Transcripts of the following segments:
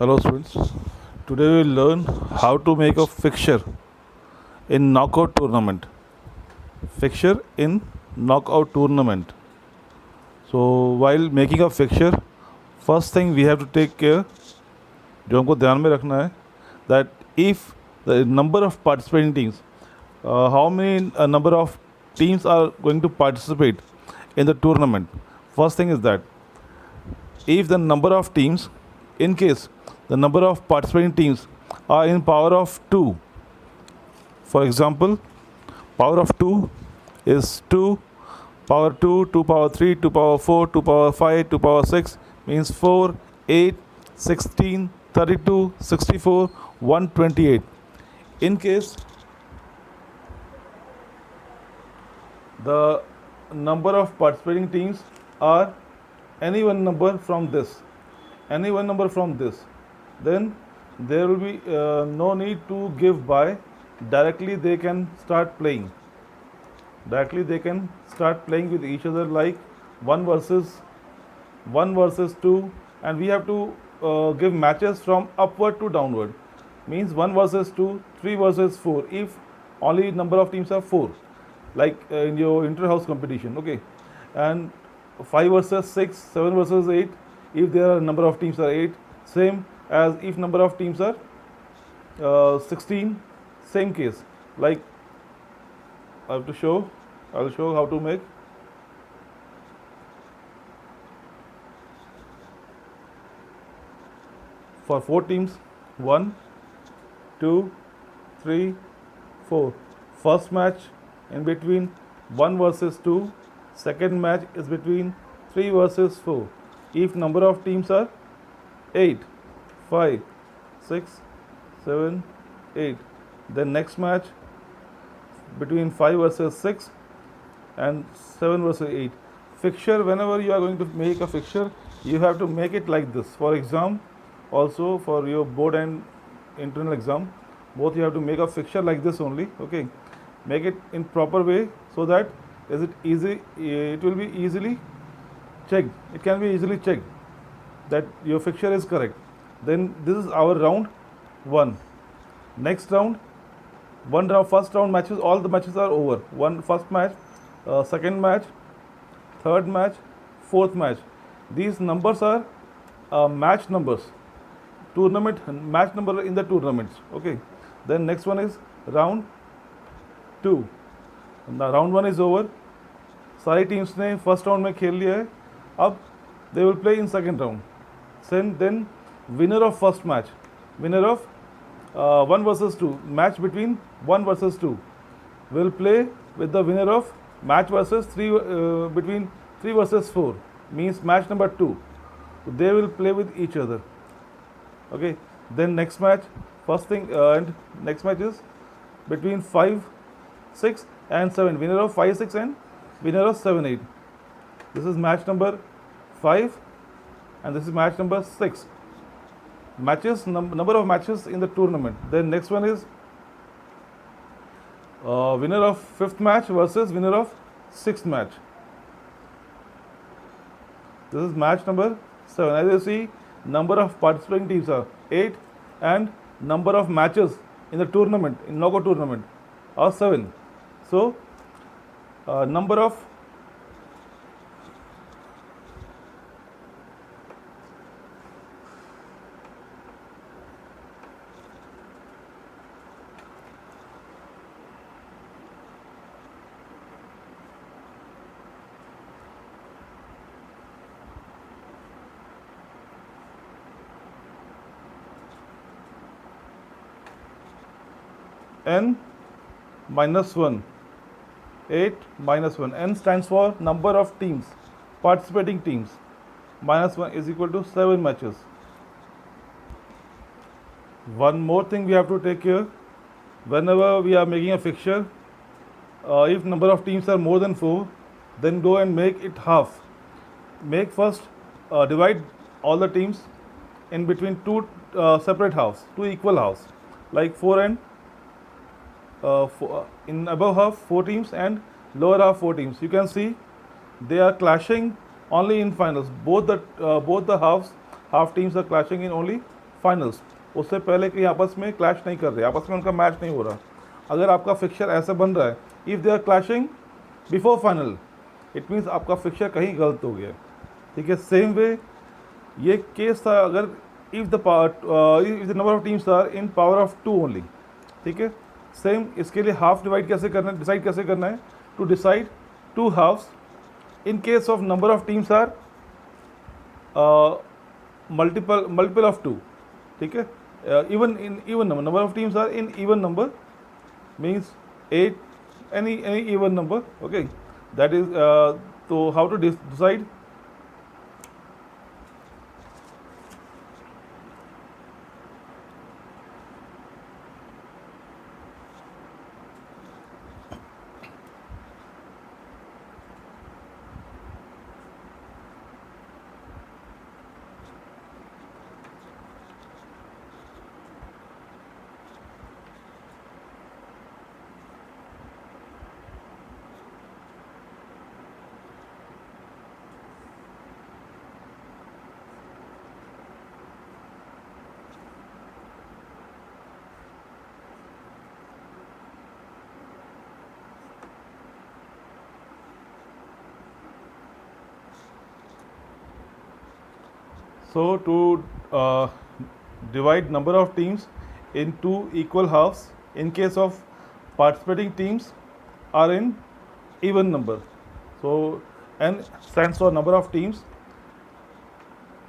Hello students, today we will learn how to make a fixture in knockout tournament. Fixture in knockout tournament. So while making a fixture, first thing we have to take care, जो हमको ध्यान में रखना है, that if the number of participating teams, how many number of teams are going to participate in the tournament. First thing is that if the number of teams, in case the number of participating teams are in power of 2, for example, power of 2 is 2, power 2, 2 power 3, 2 power 4, 2 power 5, 2 power 6 means 4, 8, 16, 32, 64, 128. In case the number of participating teams are any one number from this, then there will be no need to give by. Directly they can start playing. Directly they can start playing with each other, like 1 versus 2, and we have to give matches from upward to downward. Means 1 versus 2, 3 versus 4 if only number of teams are 4, like in your inter-house competition, okay, and 5 versus 6, 7 versus 8 if there are number of teams are 8, same as if number of teams are 16, same case. Like I'll show how to make. For 4 teams, 1, 2, 3, 4. First match in between 1 versus 2. Second match is between 3 versus 4. If number of teams are 8, 5, 6, 7, 8. Then next match between 5 versus 6 and 7 versus 8. Fixture, whenever you are going to make a fixture, you have to make it like this. For exam, also for your board and internal exam, both you have to make a fixture like this only, okay. Make it in proper way so that is it easy, it will be easily checked. It can be easily checked that your fixture is correct. Then this is our round 1. Next round, first round matches, all the matches are over. First match, second match, third match, fourth match. These numbers are match numbers, tournament match number in the tournaments, okay. Then next one is round 2. Now round 1 is over. सारी teams ने first round में खेल लिया है. अब they will play in second round. Then winner of first match, winner of 1 versus 2, match between 1 versus 2 will play with the winner of match versus 3 between 3 versus 4, means match number 2. They will play with each other, okay. Then next match, first thing and next match is between 5, 6 and 7, winner of 5, 6 and winner of 7, 8. This is match number 5 and this is match number 6. Matches, number of matches in the tournament. Then next one is winner of 5th match versus winner of 6th match. This is match number 7. As you see, number of participating teams are 8 and number of matches in the tournament, in knockout tournament, are 7. So number of n minus 1, 8 minus 1. N stands for number of teams, participating teams. Minus 1 is equal to 7 matches. One more thing we have to take care, whenever we are making a fixture, if number of teams are more than 4, then go and make it half. Make first, divide all the teams in between 2 separate halves, 2 equal halves, like 4 and in above half 4 teams and lower half 4 teams. You can see they are clashing only in finals. Both the half teams are clashing in only finals, उससे पहले कि आपस में clash नहीं कर रहे, आपस में उनका मैच नहीं हो रहा। अगर आपका फिक्चर ऐसा बन रहा है, if they are clashing before final, it means आपका फिक्चर कहीं गलत हो गया। ठीक है, सेम वे ये केस था अगर if the number of teams are in power of 2 only. ठीक है, सेम इसके लिए हाफ डिवाइड कैसे करना है, डिसाइड कैसे करना है, to decide 2 halves in case of number of teams are multiple of 2। ठीक है, even in even number of teams are in even number, means 8, any even number. Okay, that is so how to decide. So to divide number of teams into equal halves in case of participating teams are in even number. So n stands for number of teams.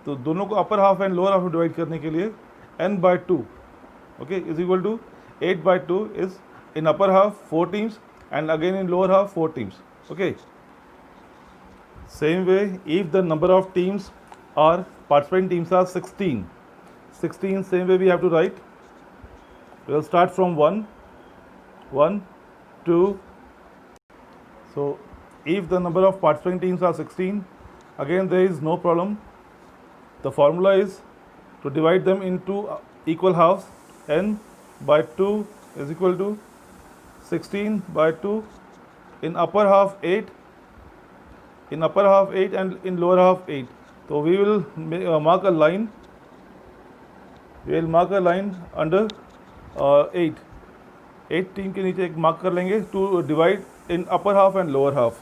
तो दोनों को upper half and lower half में divide करने के लिए n by 2, okay, is equal to 8 by 2 is in upper half 4 teams and again in lower half 4 teams. Okay, same way if the number of teams are participating teams are 16, same way we have to write. We will start from 1, 2. So if the number of participating teams are 16, again there is no problem. The formula is to divide them into equal halves. N by 2 is equal to 16 by 2. In upper half 8, and in lower half 8. So we will mark a line. We will mark a line under 8. 8 team के नीचे एक mark कर लेंगे to divide in upper half and lower half.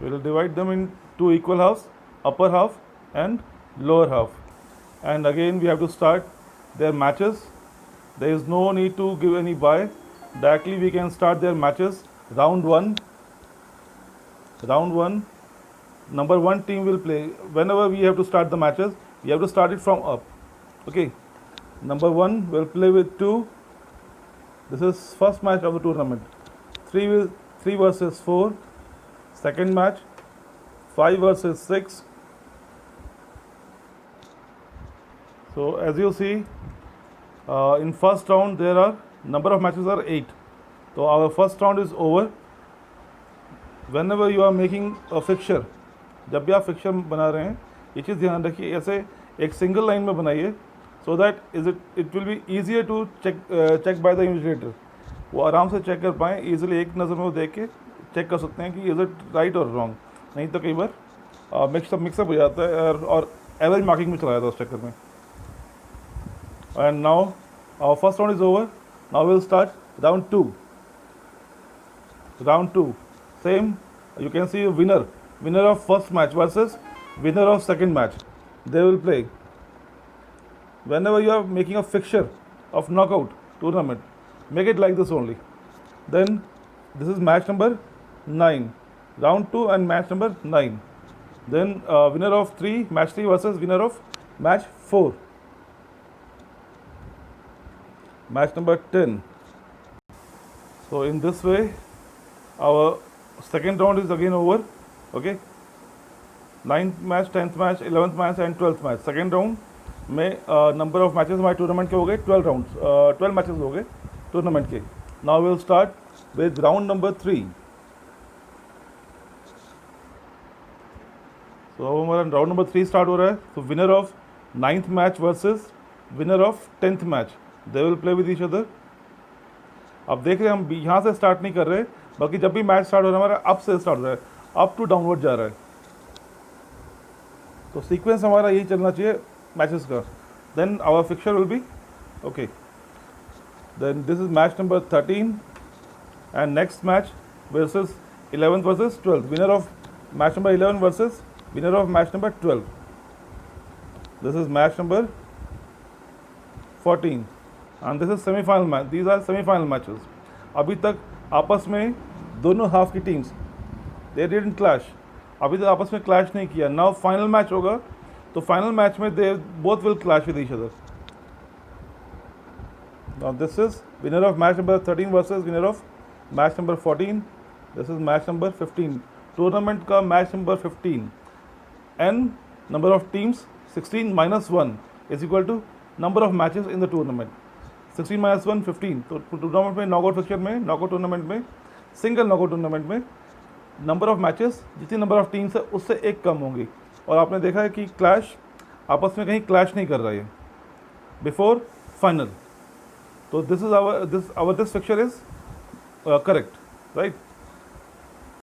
We will divide them in 2 equal halves, upper half and lower half. And again we have to start their matches. There is no need to give any bye. Directly we can start their matches. Round 1. Number 1 team will play. Whenever we have to start the matches, we have to start it from up. Okay. Number 1 will play with 2. This is first match of the tournament. 3 versus 4. Second match. 5 versus 6. So as you see, in first round there are number of matches are 8. So our first round is over. Whenever you are making a fixture, जब भी आप fixture बना रहे हैं, ये चीज़ ध्यान रखिए, ऐसे एक सिंगल लाइन में बनाइए, so that it will be easier to check by the invigilator. वो आराम से चेक कर पाएँ, ईजिली एक नज़र में वो देख के चेक कर सकते हैं कि इज़ इट राइट और रॉन्ग. नहीं तो कई बार मिक्सअप हो जाता है और एवरेज मार्किंग में चला जाता है उस चक्कर में. And now our first round is over. Now will start round 2. Same, you can see winner of first match versus winner of second match. They will play. Whenever you are making a fixture of knockout tournament, make it like this only. Then this is match number 9, round 2 and match number 9. Then winner of 3, match 3 versus winner of match 4. Match number 10. So in this way, our second round is again over. Okay, 9th match, 10th match, 11th match and 12th match. Second round में number of matches हमारे tournament के हो गए 12 rounds, 12 matches हो गए tournament के. Now we will start with round number 3. So हमारा round number 3 start हो रहा है. So winner of 9th match versus winner of 10th match, they will play with each other. अब देख रहे हैं हम यहाँ से स्टार्ट नहीं कर रहे, बाकी जब भी मैच स्टार्ट हो रहा है हमारा अप से स्टार्ट हो रहा है, अप टू डाउनवर्ड जा रहा है. तो सीक्वेंस हमारा यही चलना चाहिए मैचेस का. then our fixture will be okay. Then this is match number 13, and next match versus 11th versus 12th. Winner of match number 11 versus winner of match number 12. This is match number 14, and this is semi-final match. These are semi-final matches. अभी तक आपस में दोनों half की teams they didn't clash, अभी तक आपस में क्लैश नहीं किया. नाउ फाइनल मैच होगा, तो फाइनल मैच में they both will clash with each other. Now this is winner of match number 13 versus winner of match number 14. This is match number 15. Tournament का match number 15. N number of teams 16 minus 1 is equal to number of matches in the tournament. 16 minus 1 15. तो tournament में knockout fixture में, knockout tournament में, single knockout tournament में number of matches जितनी number of teams है उससे एक कम होंगी. और आपने देखा है कि क्लैश आपस में कहीं क्लैश नहीं कर रहा है before final. So this is our this fixture is correct, right?